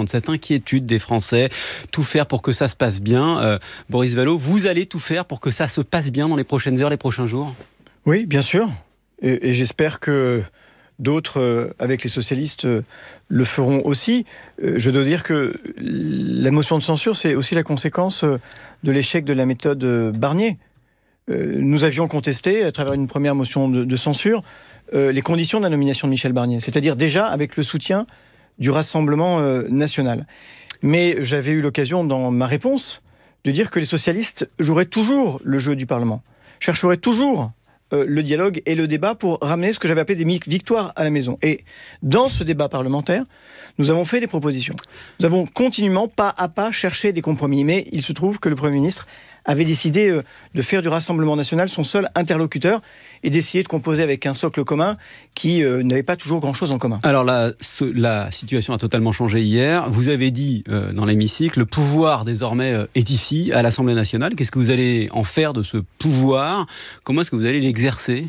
cette inquiétude des Français, tout faire pour que ça se passe bien. Boris Vallaud, vous allez tout faire pour que ça se passe bien dans les prochaines heures, les prochains jours ? Oui, bien sûr. Et j'espère que d'autres, avec les socialistes, le feront aussi. Je dois dire que la motion de censure, c'est aussi la conséquence de l'échec de la méthode Barnier. Nous avions contesté, à travers une première motion de censure, les conditions de la nomination de Michel Barnier. C'est-à-dire déjà avec le soutien du Rassemblement national. Mais j'avais eu l'occasion, dans ma réponse, de dire que les socialistes joueraient toujours le jeu du Parlement, chercheraient toujours le dialogue et le débat pour ramener ce que j'avais appelé des victoires à la maison. Et dans ce débat parlementaire, nous avons fait des propositions. Nous avons continuellement, pas à pas, cherché des compromis. Mais il se trouve que le Premier ministre avait décidé de faire du Rassemblement national son seul interlocuteur et d'essayer de composer avec un socle commun qui n'avait pas toujours grand-chose en commun. Alors la situation a totalement changé hier. Vous avez dit dans l'hémicycle, le pouvoir désormais est ici, à l'Assemblée nationale. Qu'est-ce que vous allez en faire de ce pouvoir ? Comment est-ce que vous allez l'exercer ?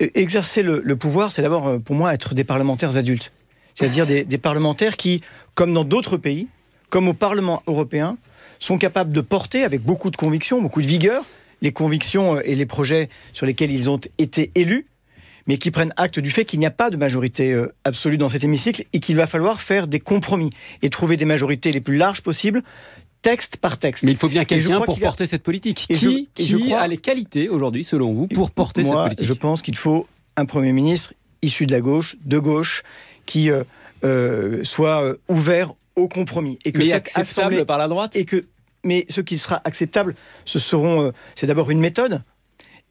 Exercer le pouvoir, c'est d'abord pour moi être des parlementaires adultes. C'est-à-dire des parlementaires qui, comme dans d'autres pays, comme au Parlement européen, sont capables de porter avec beaucoup de conviction, beaucoup de vigueur, les convictions et les projets sur lesquels ils ont été élus, mais qui prennent acte du fait qu'il n'y a pas de majorité absolue dans cet hémicycle et qu'il va falloir faire des compromis et trouver des majorités les plus larges possibles, texte par texte. Mais il faut bien quelqu'un pour porter cette politique. Qui a les qualités aujourd'hui, selon vous, pour porter cette politique ? Je pense qu'il faut un Premier ministre issu de la gauche, qui soit ouvert au compromis. Et que mais acceptable par la droite ? Mais ce qui sera acceptable, c'est d'abord une méthode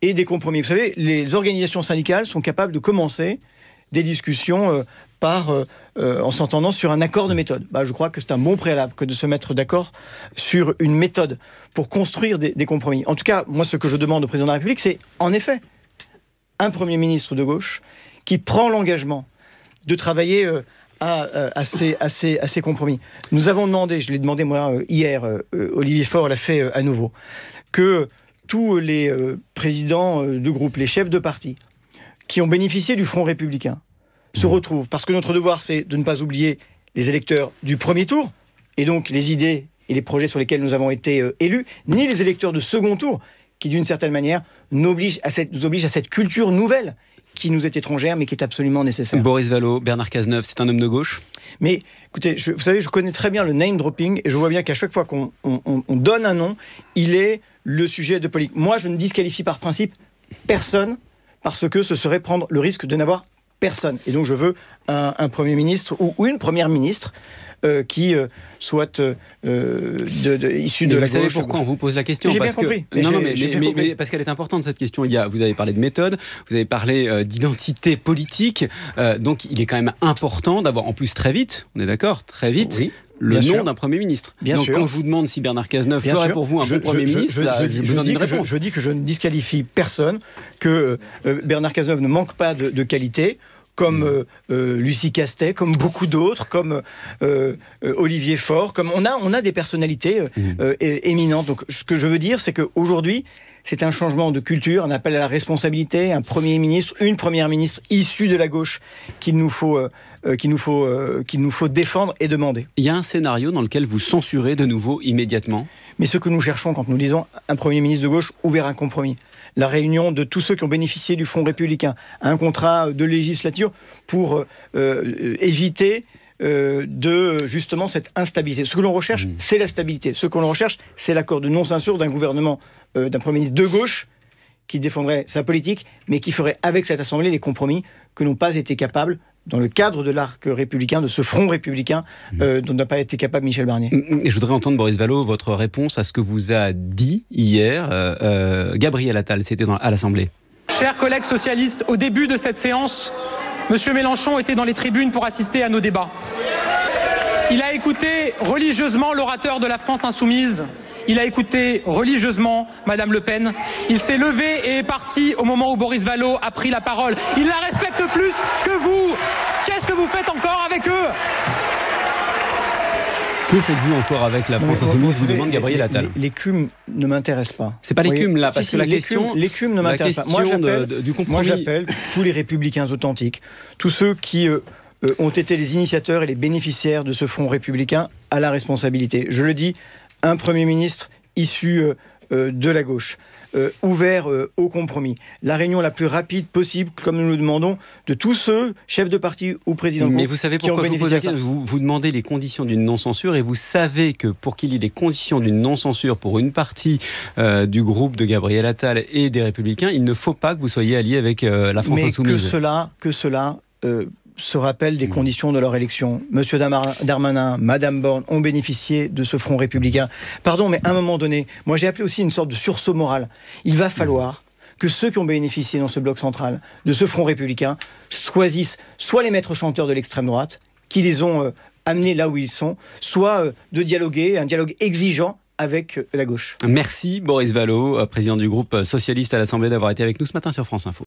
et des compromis. Vous savez, les organisations syndicales sont capables de commencer des discussions en s'entendant sur un accord de méthode. Je crois que c'est un bon préalable que de se mettre d'accord sur une méthode pour construire des compromis. En tout cas, moi, ce que je demande au président de la République, c'est en effet un Premier ministre de gauche qui prend l'engagement de travailler à ces compromis. Nous avons demandé, je l'ai demandé moi hier, Olivier Faure l'a fait à nouveau, que tous les présidents de groupe, les chefs de parti, qui ont bénéficié du Front républicain, se retrouvent. Parce que notre devoir, c'est de ne pas oublier les électeurs du premier tour, et donc les idées et les projets sur lesquels nous avons été élus, ni les électeurs de second tour, qui d'une certaine manière nous obligent à cette culture nouvelle qui nous est étrangère, mais qui est absolument nécessaire. Boris Vallaud, Bernard Cazeneuve, c'est un homme de gauche ? Mais écoutez, vous savez, je connais très bien le name dropping, et je vois bien qu'à chaque fois qu'on donne un nom, il est le sujet de politique. Moi, je ne disqualifie par principe personne, parce que ce serait prendre le risque de n'avoir personne. Et donc je veux un Premier ministre ou une Première ministre qui soit issu de la gauche. Vous savez pourquoi on vous pose la question ? J'ai bien compris. Mais parce qu'elle est importante, cette question. Vous avez parlé de méthode, vous avez parlé d'identité politique. Donc il est quand même important d'avoir, en plus très vite, on est d'accord, très vite, oui, le nom d'un Premier ministre. Donc quand je vous demande si Bernard Cazeneuve ferait pour vous un bon Premier ministre, je dis que je ne disqualifie personne, que Bernard Cazeneuve ne manque pas de qualité, comme Lucie Castet, comme beaucoup d'autres, comme Olivier Faure, comme on a des personnalités éminentes. Donc ce que je veux dire, c'est qu'aujourd'hui, c'est un changement de culture, un appel à la responsabilité, un Premier ministre, une Première ministre issue de la gauche qu'il nous faut défendre et demander. Il y a un scénario dans lequel vous censurez de nouveau immédiatement ? Mais ce que nous cherchons quand nous disons un Premier ministre de gauche ouvert à un compromis, la réunion de tous ceux qui ont bénéficié du Front républicain, un contrat de législature pour éviter justement cette instabilité. Ce que l'on recherche, c'est la stabilité. Ce que l'on recherche, c'est l'accord de non-censure d'un gouvernement, d'un Premier ministre de gauche qui défendrait sa politique, mais qui ferait avec cette Assemblée les compromis que n'ont pas été capables, dans le cadre de l'arc républicain, de ce front républicain dont n'a pas été capable Michel Barnier. Et je voudrais entendre, Boris Vallaud, votre réponse à ce que vous a dit hier Gabriel Attal, c'était à l'Assemblée. Chers collègues socialistes, au début de cette séance, M. Mélenchon était dans les tribunes pour assister à nos débats. Il a écouté religieusement l'orateur de la France insoumise. Il a écouté religieusement Madame Le Pen. Il s'est levé et est parti au moment où Boris Vallaud a pris la parole. Il la respecte plus que vous. Qu'est-ce que vous faites encore avec eux ? Que faites-vous encore avec la France insoumise, vous demande Gabriel Attal. L'écume ne m'intéresse pas. C'est pas l'écume là, parce que la question... L'écume ne m'intéresse pas. Moi j'appelle tous les républicains authentiques, tous ceux qui ont été les initiateurs et les bénéficiaires de ce front républicain à la responsabilité. Je le dis, un Premier ministre issu de la gauche, ouvert au compromis. La réunion la plus rapide possible, comme nous le demandons, de tous ceux, chefs de parti ou présidents de groupe. Mais vous savez pourquoi vous posez la question ? Vous demandez les conditions d'une non-censure et vous savez que pour qu'il y ait des conditions d'une non-censure pour une partie du groupe de Gabriel Attal et des Républicains, il ne faut pas que vous soyez allié avec la France Insoumise. Mais que cela se rappelle des conditions de leur élection. Monsieur Darmanin, Madame Borne ont bénéficié de ce front républicain. Pardon, mais à un moment donné, moi j'ai appelé aussi une sorte de sursaut moral. Il va falloir que ceux qui ont bénéficié dans ce bloc central de ce front républicain choisissent soit les maîtres chanteurs de l'extrême droite, qui les ont amenés là où ils sont, soit de dialoguer, un dialogue exigeant avec la gauche. Merci Boris Vallaud, président du groupe socialiste à l'Assemblée, d'avoir été avec nous ce matin sur France Info.